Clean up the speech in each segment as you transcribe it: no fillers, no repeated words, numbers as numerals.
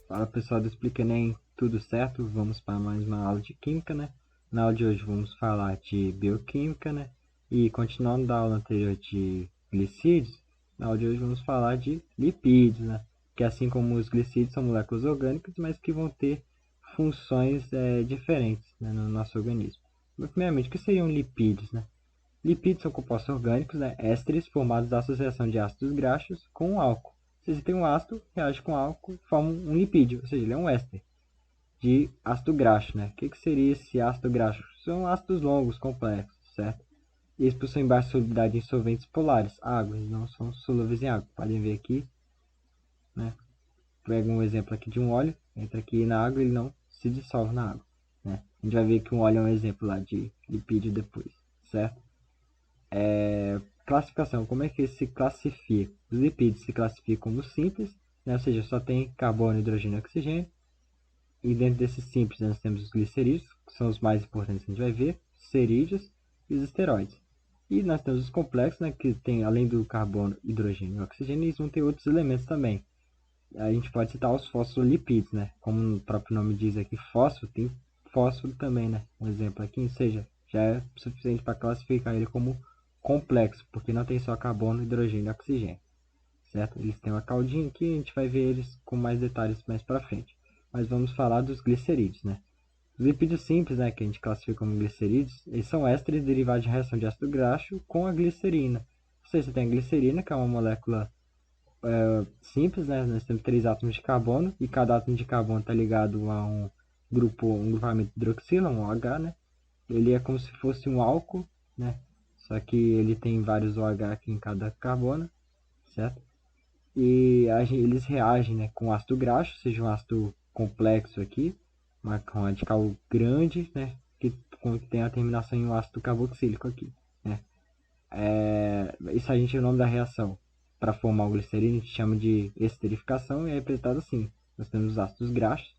Fala pessoal do Explica Enem, tudo certo? Vamos para mais uma aula de Química, né? Na aula de hoje vamos falar de Bioquímica, né? E continuando da aula anterior de glicídios, na aula de hoje vamos falar de lipídios, né? Que assim como os glicídios são moléculas orgânicas, mas que vão ter funções diferentes, né, no nosso organismo. Mas, primeiramente, o que seriam lipídios, né? Lipídios são compostos orgânicos, né, ésteres formados da associação de ácidos graxos com álcool. Se você tem um ácido, reage com álcool e forma um lipídio, ou seja, ele é um éster de ácido graxo, né? O que seria esse ácido graxo? São ácidos longos, complexos, certo? E eles possuem baixa solubilidade em solventes polares, água, eles não são solúveis em água. Podem ver aqui, né? Pega um exemplo aqui de um óleo, entra aqui na água e ele não se dissolve na água, né? A gente vai ver que um óleo é um exemplo lá de lipídio depois, certo? Classificação, como é que se classifica? Os lipídios se classificam como simples, né? Ou seja, só tem carbono, hidrogênio e oxigênio. E dentro desses simples nós temos os glicerídeos, que são os mais importantes que a gente vai ver, cerídeos e os esteroides. E nós temos os complexos, né, que tem, além do carbono, hidrogênio e oxigênio, eles vão ter outros elementos também. A gente pode citar os fosfolipídios, né? Como o próprio nome diz aqui, fósforo, tem fósforo também, né? Um exemplo aqui, ou seja, já é suficiente para classificar ele como complexo, porque não tem só carbono, hidrogênio e oxigênio, certo? Eles têm uma caldinha aqui, a gente vai ver eles com mais detalhes mais para frente. Mas vamos falar dos glicerídeos, né? Os lipídios simples, né, que a gente classifica como glicerídeos, eles são ésteres derivados de reação de ácido graxo com a glicerina. Ou seja, você tem a glicerina, que é uma molécula simples, né? Nós temos 3 átomos de carbono e cada átomo de carbono está ligado a um grupamento hidroxila, um OH, né? Ele é como se fosse um álcool, né? Só que ele tem vários OH aqui em cada carbono, certo? E eles reagem, né, com ácido graxo, seja um ácido complexo aqui, um radical grande, né, que tem a terminação em um ácido carboxílico aqui, né. Isso a gente, o nome da reação para formar o glicerina, a gente chama de esterificação e é representado assim. Nós temos os ácidos graxos,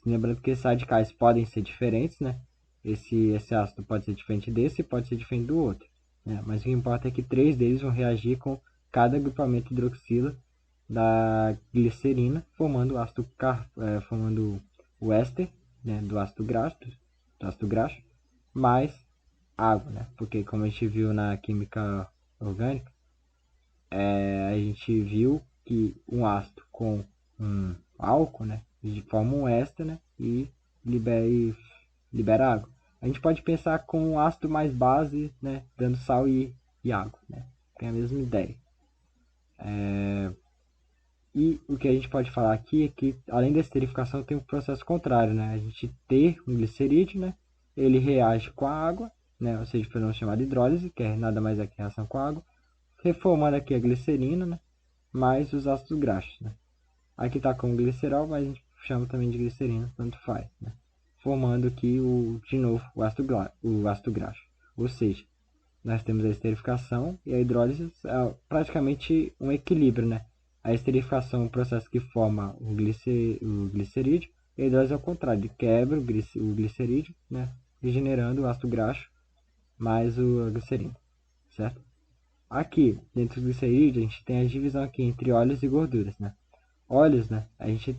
lembrando que esses radicais podem ser diferentes, né. Esse ácido pode ser diferente desse e pode ser diferente do outro, né? Mas o que importa é que 3 deles vão reagir com cada agrupamento hidroxila da glicerina, formando o ácido formando o éster, né, do ácido graxo, mais água, né? Porque como a gente viu na química orgânica, a gente viu que um ácido com um álcool, né, forma um éster, né, e libera água. A gente pode pensar com um ácido mais base, né, dando sal e água, né? Tem a mesma ideia. E o que a gente pode falar aqui é que, além da esterificação, tem um processo contrário, né? A gente ter um glicerídeo, né? Ele reage com a água, né? Ou seja, o fenômeno chamado hidrólise, que é nada mais é que reação com a água, reformando aqui a glicerina, né? Mais os ácidos graxos, né? Aqui está com o glicerol, mas a gente chama também de glicerina, tanto faz, né? Formando aqui, de novo, o ácido graxo. Ou seja, nós temos a esterificação e a hidrólise é praticamente um equilíbrio, né? A esterificação é um processo que forma o glicerídeo, e a hidrólise é o contrário, ele quebra o glicerídeo, né? Regenerando o ácido graxo mais a glicerina, certo? Aqui, dentro do glicerídeo, a gente tem a divisão aqui entre óleos e gorduras, né? Óleos, né? A gente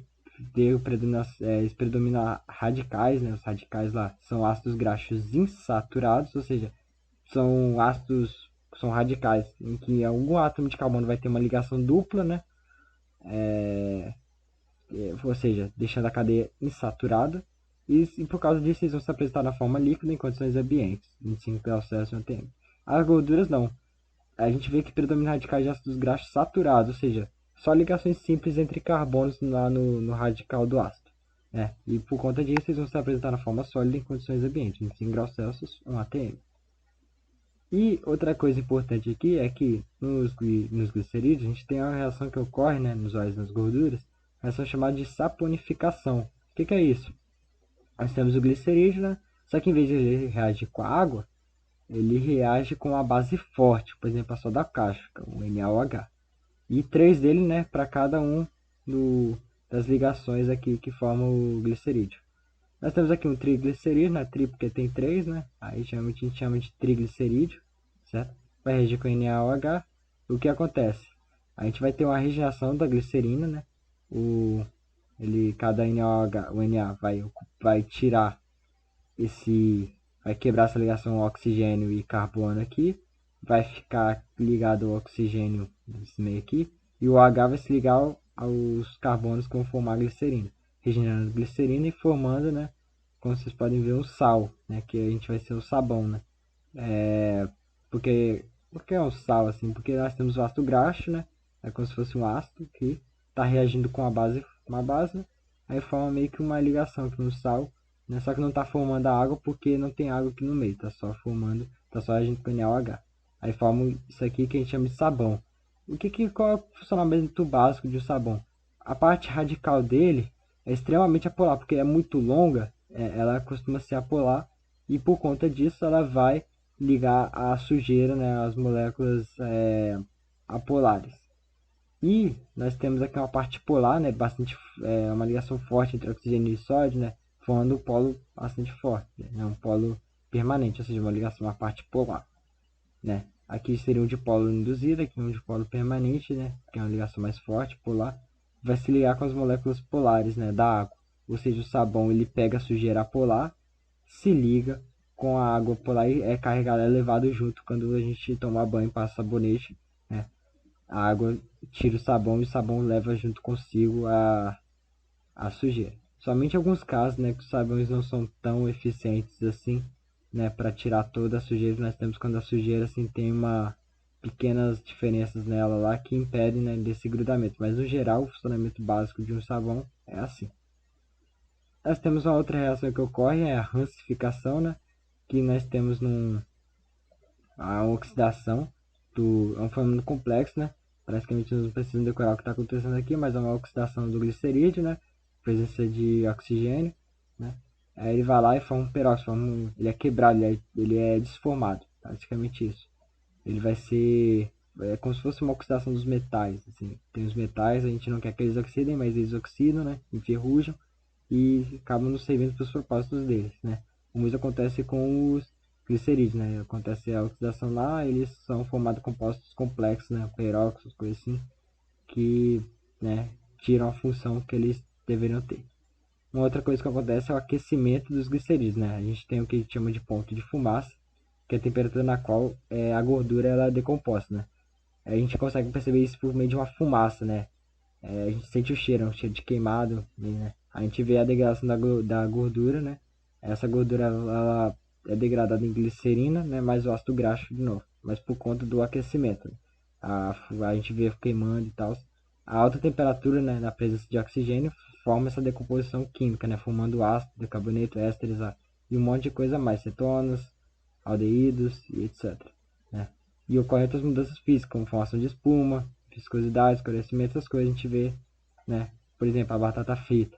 eles predominam radicais, né? Os radicais lá são ácidos graxos insaturados, ou seja, são ácidos, são radicais em que algum átomo de carbono vai ter uma ligação dupla, né? Ou seja, deixando a cadeia insaturada. E por causa disso, eles vão se apresentar na forma líquida em condições ambientes, 25 graus Celsius atm. As gorduras não. A gente vê que predomina radicais de ácidos graxos saturados, ou seja, só ligações simples entre carbonos lá no radical do ácido. E por conta disso, eles vão se apresentar na forma sólida em condições ambientes, 25 graus Celsius, 1 atm. E outra coisa importante aqui é que nos glicerídeos a gente tem uma reação que ocorre, né, nos óleos e nas gorduras, uma reação chamada de saponificação. O que é isso? Nós temos o glicerídeo, né, só que em vez de ele reagir com a água, ele reage com a base forte, por exemplo, a soda cáustica, o NaOH. E 3 dele, né, para cada um das ligações aqui que formam o glicerídeo. Nós temos aqui um triglicerídeo, né? Tri porque tem 3, né? Aí geralmente a gente chama de triglicerídeo, certo? Vai reagir com NaOH. O que acontece? a gente vai ter uma regeneração da glicerina, né? Cada NaOH, o Na vai tirar vai quebrar essa ligação oxigênio e carbono aqui, vai ficar ligado ao oxigênio nesse meio aqui, e o H vai se ligar aos carbonos que vão formar a glicerina, regenerando a glicerina e formando, né, como vocês podem ver, um sal, né, que a gente vai ser o sabão, né. Por que é um sal assim? Porque nós temos o ácido graxo, né, é como se fosse um ácido que está reagindo com uma base, né? Aí forma meio que uma ligação aqui no sal, né? Só que não está formando a água porque não tem água aqui no meio, está só reagindo com NaOH. Aí forma isso aqui que a gente chama de sabão. Qual é o funcionamento básico de um sabão? A parte radical dele é extremamente apolar, porque é muito longa, ela costuma ser apolar, e por conta disso ela vai ligar a sujeira, né, as moléculas apolares. E nós temos aqui uma parte polar, né, uma ligação forte entre oxigênio e sódio, né, formando um polo bastante forte, né, um polo permanente, ou seja, uma parte polar, né. Aqui seria um dipolo induzido, aqui um dipolo permanente, né, que é uma ligação mais forte, polar, vai se ligar com as moléculas polares, né, da água. Ou seja, o sabão ele pega a sujeira polar, se liga com a água polar e é carregado, é levado junto quando a gente toma banho e passa sabonete, né. A água tira o sabão e o sabão leva junto consigo a sujeira. Somente em alguns casos, né, que os sabões não são tão eficientes assim, né, para tirar toda a sujeira. Nós temos quando a sujeira assim tem pequenas diferenças nela lá que impedem, né, desse grudamento. Mas no geral, o funcionamento básico de um sabão é assim. Nós temos uma outra reação que ocorre, é a rancificação, né, que nós temos a oxidação é um fenômeno complexo, né? Praticamente não precisam decorar o que está acontecendo aqui, mas é uma oxidação do glicerídeo, né? Presença de oxigênio, né? Aí ele vai lá e forma um peróxido, ele é quebrado, ele é desformado, praticamente isso. Ele vai ser como se fosse uma oxidação dos metais, assim. Tem os metais, a gente não quer que eles oxidem, mas eles oxidam, né? Enferrujam e acabam não servindo para os propósitos deles, né? O mesmo acontece com os glicerídeos, né? Acontece a oxidação lá, eles são formados compostos complexos, né? Peróxidos, coisas assim, que, né, tiram a função que eles deveriam ter. Uma outra coisa que acontece é o aquecimento dos glicerídeos, né? A gente tem o que a gente chama de ponto de fumaça, que é a temperatura na qual a gordura ela é decomposta, né? A gente consegue perceber isso por meio de uma fumaça, né? A gente sente o cheiro, um cheiro de queimado, né? A gente vê a degradação da gordura, né? Essa gordura ela é degradada em glicerina, né? Mais o ácido graxo de novo, mas por conta do aquecimento, né? A gente vê queimando e tal. A alta temperatura, né, na presença de oxigênio forma essa decomposição química, né? Formando ácido, bicarbonato, ésteres e um monte de coisa mais, cetonas, aldeídos e etc, né? E ocorrem outras mudanças físicas, como formação de espuma, viscosidade, escurecimento, essas coisas a gente vê, né? Por exemplo, a batata frita.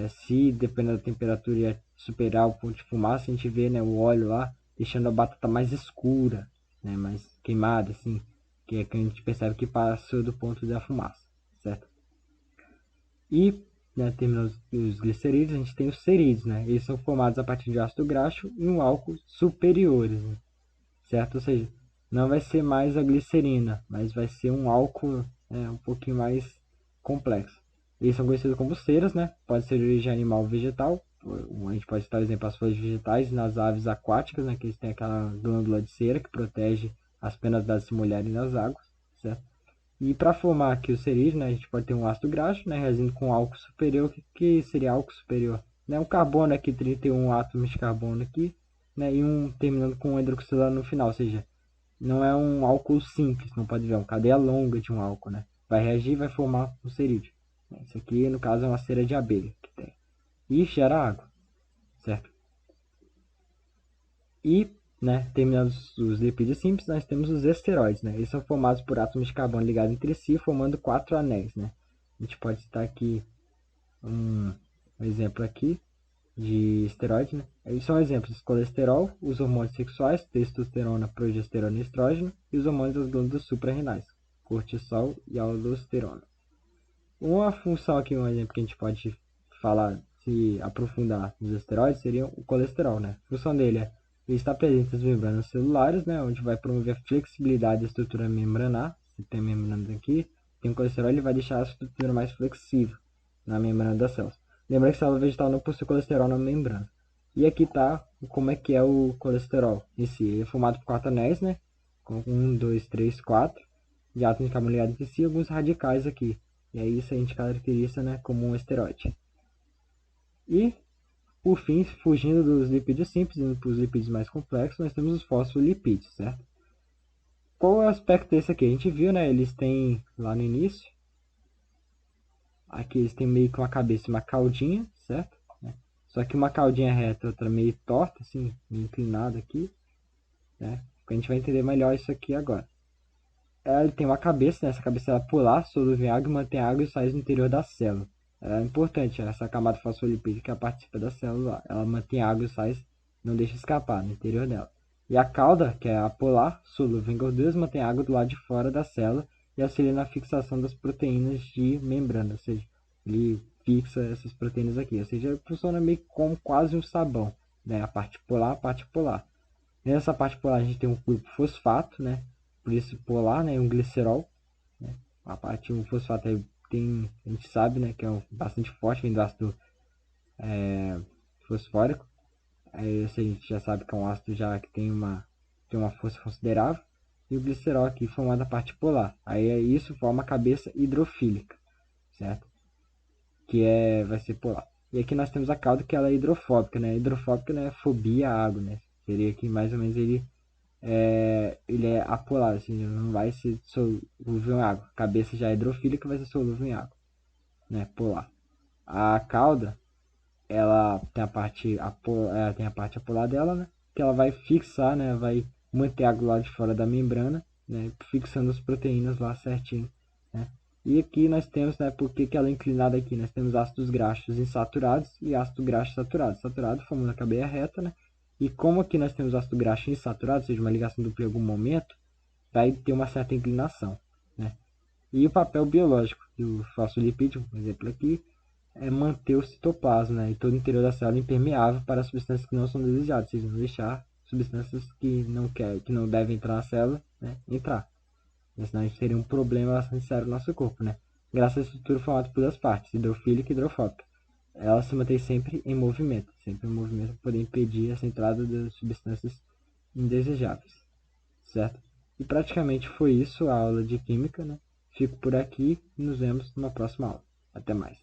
Se dependendo da temperatura superar o ponto de fumaça, a gente vê, né, o óleo lá deixando a batata mais escura, né, mais queimada, assim, que é que a gente percebe que passou do ponto da fumaça, certo? E, né, terminando os glicerídeos, a gente tem os cerídeos, né? Eles são formados a partir de ácido graxo e um álcool superiores, né? Certo? Ou seja, não vai ser mais a glicerina, mas vai ser um álcool um pouquinho mais complexo. Eles são conhecidos como ceras, né? Pode ser de origem animal ou vegetal. A gente pode citar, por exemplo, as folhas vegetais nas aves aquáticas, né? Que eles têm aquela glândula de cera que protege as penas delas se molharem nas águas, certo? E para formar aqui o cerídeo, né, a gente pode ter um ácido graxo, né, reagindo com álcool superior. O que seria álcool superior? Né, um carbono aqui, 31 átomos de carbono aqui, né, e um terminando com um hidroxilano no final, ou seja, não é um álcool simples, não pode ver, é uma cadeia longa de um álcool, né? Vai reagir e vai formar um cerídeo. Isso aqui, no caso, é uma cera de abelha que tem. E gera água, certo? E, né, terminando os lipídios simples, nós temos os esteroides, né? Eles são formados por átomos de carbono ligados entre si, formando 4 anéis, né? A gente pode citar aqui um exemplo aqui de esteroide, né? Eles são exemplos: colesterol, os hormônios sexuais, testosterona, progesterona e estrógeno, e os hormônios das glândulas suprarrenais, cortisol e aldosterona. Uma função aqui, um exemplo que a gente pode falar, se aprofundar nos esteroides, seria o colesterol, né? A função dele ele está presente nas membranas celulares, né? Onde vai promover a flexibilidade da estrutura membranar, que tem a membrana aqui, tem o colesterol, ele vai deixar a estrutura mais flexível na membrana das células. Lembra que a célula vegetal não possui colesterol na membrana. E aqui tá como é que é o colesterol em si. Ele é formado por 4 anéis, né? Com 1, 2, 3, 4 de átomos de carbono ligados entre si e alguns radicais aqui. E aí isso a gente caracteriza, né, como um esteroide. E, por fim, fugindo dos lipídios simples, indo para os lipídios mais complexos, nós temos os fosfolipídios, certo? Qual é o aspecto desse aqui? A gente viu, né, eles têm lá no início, aqui eles têm meio que uma cabeça e uma caudinha, certo? Só que uma caudinha reta, outra meio torta, assim, meio inclinada aqui, né? A gente vai entender melhor isso aqui agora. Ela tem uma cabeça, né? Essa cabeça é polar, solúvel em água e mantém água e sais no interior da célula. É importante essa camada fosfolipídica que participa da célula. Ela mantém água e sais, não deixa escapar no interior dela. E a cauda, que é a polar, solúvel em gorduras, mantém água do lado de fora da célula e auxilia na fixação das proteínas de membrana, ou seja, ele fixa essas proteínas aqui, ou seja, funciona meio como quase um sabão, né? A parte polar. Nessa parte polar a gente tem um grupo fosfato, né? Por isso polar, né? Um glicerol, né? A parte um fosfato aí tem, a gente sabe, né? Que é bastante forte, vem do ácido fosfórico. Aí a gente já sabe que é um ácido já que tem uma força considerável. E o glicerol aqui formando a parte polar. Aí isso forma a cabeça hidrofílica, certo? Que vai ser polar. E aqui nós temos a cauda que ela é hidrofóbica, né? Hidrofóbica, né? Fobia à água, né? Seria aqui mais ou menos ele é apolar, assim, não vai ser solúvel em água. A cabeça já é hidrofílica, vai ser solúvel em água, né? Polar. A cauda, ela tem tem a parte apolar dela, né? Que ela vai fixar, né? Vai manter a água lá de fora da membrana, né? Fixando as proteínas lá certinho, né? E aqui nós temos, né? Por que ela é inclinada aqui? Nós temos ácidos graxos insaturados e ácido graxo saturado. Saturado formando a cadeia reta, né? E como aqui nós temos ácido graxo insaturado, ou seja, uma ligação dupla em algum momento, vai ter uma certa inclinação, né? E o papel biológico do fosfolipídio, por exemplo aqui, é manter o citoplasma, né, e todo o interior da célula impermeável para substâncias que não são desejadas, ou seja, não deixar substâncias que não devem entrar na célula, né, entrar. Senão a gente teria um problema bastante sério no nosso corpo, né? Graças à estrutura formada por duas partes, hidrofílica e hidrofóbica. Ela se mantém sempre em movimento para poder impedir essa entrada das substâncias indesejáveis, certo? E praticamente foi isso a aula de química, né? Fico por aqui e nos vemos numa próxima aula. Até mais.